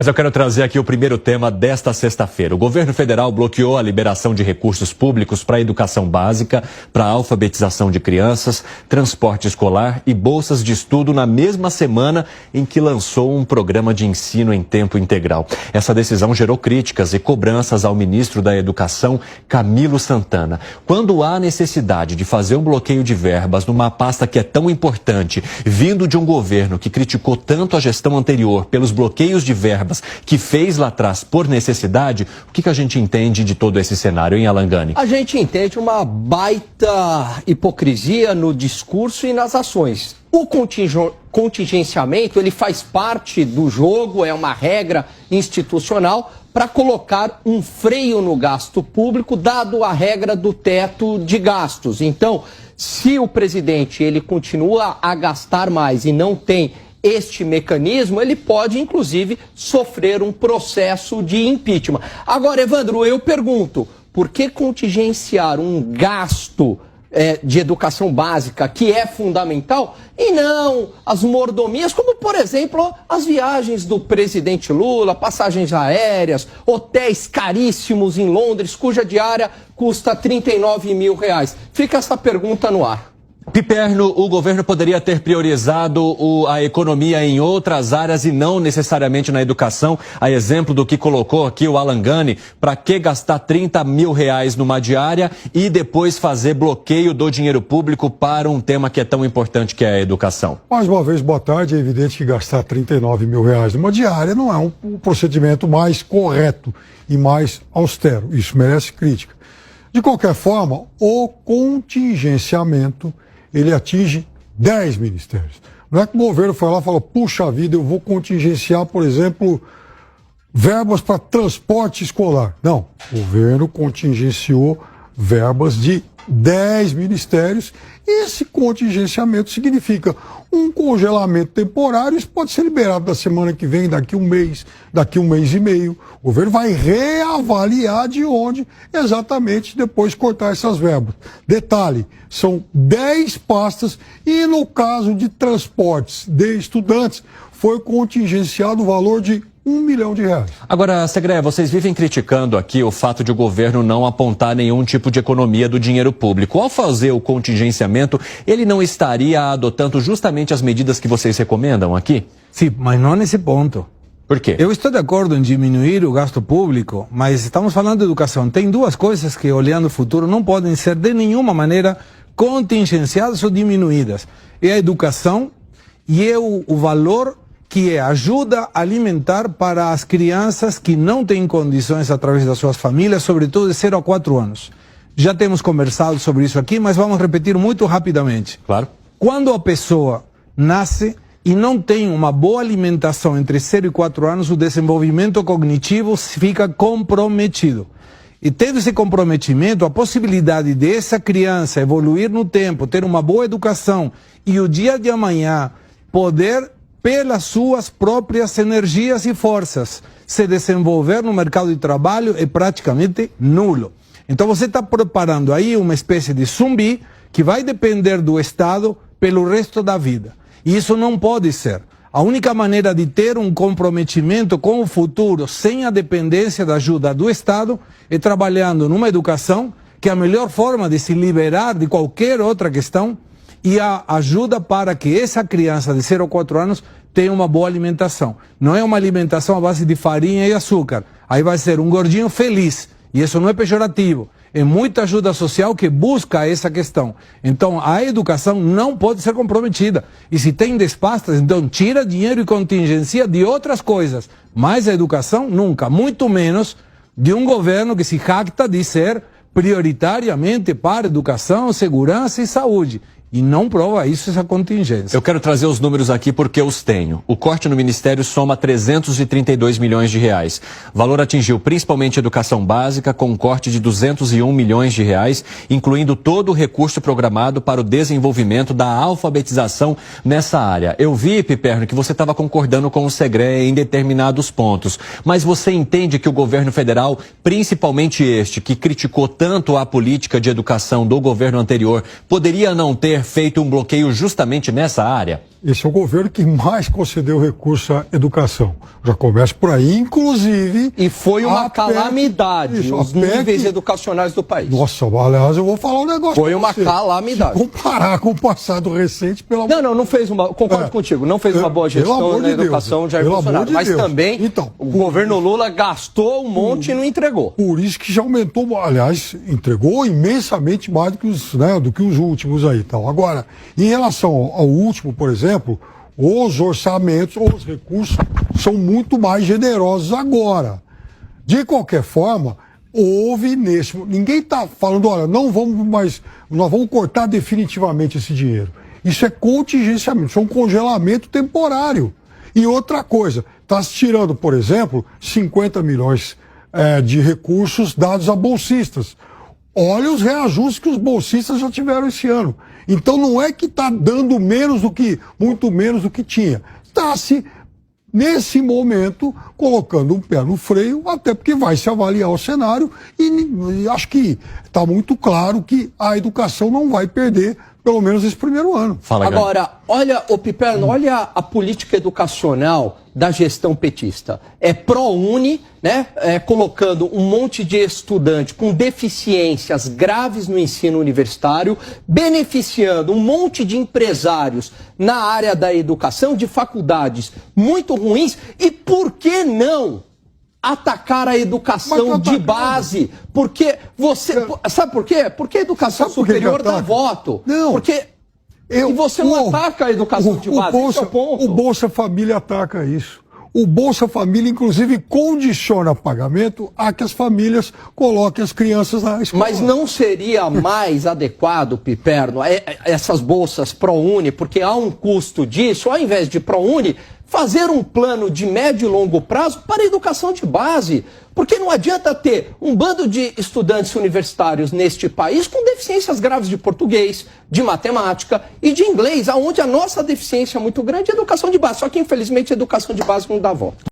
Mas eu quero trazer aqui o primeiro tema desta sexta-feira. O governo federal bloqueou a liberação de recursos públicos para a educação básica, para a alfabetização de crianças, transporte escolar e bolsas de estudo na mesma semana em que lançou um programa de ensino em tempo integral. Essa decisão gerou críticas e cobranças ao ministro da Educação, Camilo Santana. Quando há necessidade de fazer um bloqueio de verbas numa pasta que é tão importante, vindo de um governo que criticou tanto a gestão anterior pelos bloqueios de verbas que fez lá atrás por necessidade, o que a gente entende de todo esse cenário, hein, Alan Gani? A gente entende uma baita hipocrisia no discurso e nas ações. O contingenciamento, ele faz parte do jogo, é uma regra institucional para colocar um freio no gasto público, dado a regra do teto de gastos. Então, se o presidente ele continua a gastar mais e não tem este mecanismo, ele pode, inclusive, sofrer um processo de impeachment. Agora, Evandro, eu pergunto, por que contingenciar um gasto de educação básica, que é fundamental, e não as mordomias, como, por exemplo, as viagens do presidente Lula, passagens aéreas, hotéis caríssimos em Londres, cuja diária custa R$39 mil? Fica essa pergunta no ar. Piperno, o governo poderia ter priorizado a economia em outras áreas e não necessariamente na educação. A exemplo do que colocou aqui o Alan Gani, para que gastar R$30 mil numa diária e depois fazer bloqueio do dinheiro público para um tema que é tão importante que é a educação? Mais uma vez, boa tarde. É evidente que gastar R$39 mil numa diária não é um procedimento mais correto e mais austero. Isso merece crítica. De qualquer forma, o contingenciamento ele atinge 10 ministérios. Não é que o governo foi lá e falou, puxa vida, eu vou contingenciar, por exemplo, verbas para transporte escolar. Não, o governo contingenciou verbas de 10 ministérios. Esse contingenciamento significa um congelamento temporário. Isso pode ser liberado da semana que vem, daqui um mês e meio. O governo vai reavaliar de onde exatamente depois cortar essas verbas. Detalhe, são 10 pastas e no caso de transportes de estudantes foi contingenciado o valor de R$1 milhão. Agora, Segré, vocês vivem criticando aqui o fato de o governo não apontar nenhum tipo de economia do dinheiro público. Ao fazer o contingenciamento, ele não estaria adotando justamente as medidas que vocês recomendam aqui? Sim, mas não nesse ponto. Por quê? Eu estou de acordo em diminuir o gasto público, mas estamos falando de educação. Tem duas coisas que, olhando o futuro, não podem ser de nenhuma maneira contingenciadas ou diminuídas. É a educação e é o valor que é ajuda alimentar para as crianças que não têm condições através das suas famílias, sobretudo de 0 a 4 anos. Já temos conversado sobre isso aqui, mas vamos repetir muito rapidamente. Claro. Quando a pessoa nasce e não tem uma boa alimentação entre 0 e 4 anos, o desenvolvimento cognitivo fica comprometido. E tendo esse comprometimento, a possibilidade dessa criança evoluir no tempo, ter uma boa educação e o dia de amanhã poder, pelas suas próprias energias e forças, se desenvolver no mercado de trabalho é praticamente nulo. Então você está preparando aí uma espécie de zumbi que vai depender do Estado pelo resto da vida. E isso não pode ser. A única maneira de ter um comprometimento com o futuro sem a dependência da ajuda do Estado é trabalhando numa educação que é a melhor forma de se liberar de qualquer outra questão e a ajuda para que essa criança de 0 a 4 anos tenha uma boa alimentação. Não é uma alimentação à base de farinha e açúcar. Aí vai ser um gordinho feliz. E isso não é pejorativo. É muita ajuda social que busca essa questão. Então, a educação não pode ser comprometida. E se tem despastas, então tira dinheiro e contingencia de outras coisas. Mas a educação, nunca. Muito menos de um governo que se jacta de ser prioritariamente para educação, segurança e saúde. E não prova isso, essa contingência. Eu quero trazer os números aqui porque eu os tenho. O corte no Ministério soma 332 milhões de reais. O valor atingiu principalmente a educação básica, com um corte de 201 milhões de reais, incluindo todo o recurso programado para o desenvolvimento da alfabetização nessa área. Eu vi, Piperno, que você estava concordando com o Segré em determinados pontos. Mas você entende que o governo federal, principalmente este, que criticou tanto a política de educação do governo anterior, poderia não ter ter feito um bloqueio justamente nessa área? Esse é o governo que mais concedeu recurso à educação. Já começa por aí, inclusive... E foi uma calamidade, os níveis educacionais do país. Nossa, aliás, eu vou falar um negócio. Foi uma calamidade. Se comparar com o passado recente, pelo amor... Não fez uma... Concordo contigo, não fez uma boa gestão na educação de Jair Bolsonaro. Mas também, o governo Lula gastou um monte e não entregou. Por isso que já aumentou, aliás, entregou imensamente mais do que os últimos aí. Então, agora, em relação ao último, por exemplo, os orçamentos, os recursos são muito mais generosos agora. De qualquer forma, houve nesse... Ninguém está falando, olha, nós vamos cortar definitivamente esse dinheiro. Isso é contingenciamento, isso é um congelamento temporário. E outra coisa, está se tirando, por exemplo, 50 milhões de recursos dados a bolsistas. Olha os reajustes que os bolsistas já tiveram esse ano. Então não é que está dando muito menos do que tinha. Está-se, nesse momento, colocando um pé no freio, até porque vai se avaliar o cenário e acho que está muito claro que a educação não vai perder pelo menos esse primeiro ano. Agora, olha, Piperno, olha a política educacional da gestão petista. É ProUni, né? Colocando um monte de estudante com deficiências graves no ensino universitário, beneficiando um monte de empresários na área da educação, de faculdades muito ruins. E por que não atacar a educação de base? Porque você... Sabe por quê? Porque a educação superior dá voto. Não. Porque... E você não ataca a educação de base, esse é o ponto. O Bolsa Família ataca isso. O Bolsa Família, inclusive, condiciona pagamento a que as famílias coloquem as crianças na escola. Mas não seria mais adequado, Piperno, essas bolsas ProUni, porque há um custo disso, ao invés de ProUni, fazer um plano de médio e longo prazo para a educação de base. Porque não adianta ter um bando de estudantes universitários neste país com deficiências graves de português, de matemática e de inglês, onde a nossa deficiência é muito grande é a educação de base. Só que, infelizmente, a educação de base não dá voto.